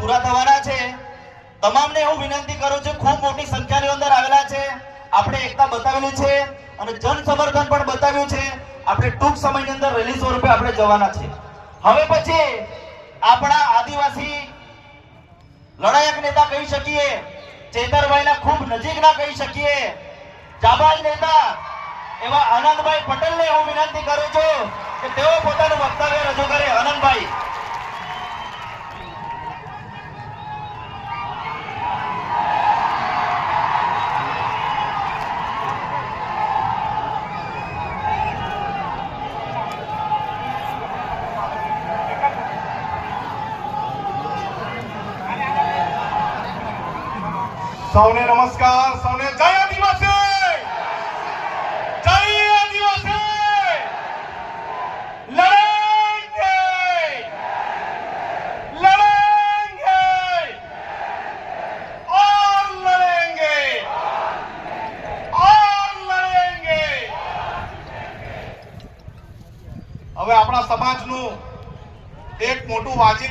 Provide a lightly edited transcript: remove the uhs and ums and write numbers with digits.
પૂરા થવાના છે। તમામને હું વિનંતી કરું છું, ખૂબ મોટી સંખ્યાની અંદર આવેલા છે, આપણે એકતા બતાવેલી છે અને જન સમર્થન પણ બતાવ્યું છે। આપણે ટૂંક સમયની અંદર રેલી સ્વરૂપે આપણે જવાના છે। હવે પછી આપણા આદિવાસી લડાયક નેતા કહી શકીએ, ચેતરભાઈના ખૂબ નજીકના કહી શકીએ, જાબાજ નેતા એવા આનંદભાઈ પટેલને હું વિનંતી કરું છું કે તેઓ પોતાનું વક્તવ્ય રજૂ કરે। આનંદભાઈ, સૌને નમસ્કાર, સૌને જય આદિવાસી, જય આદિવાસી। લડેંગે, લડેંગે और लड़ेंगे, और लड़ेंगे। હવે આપણા સમાજનું એક મોટું વાચિંગ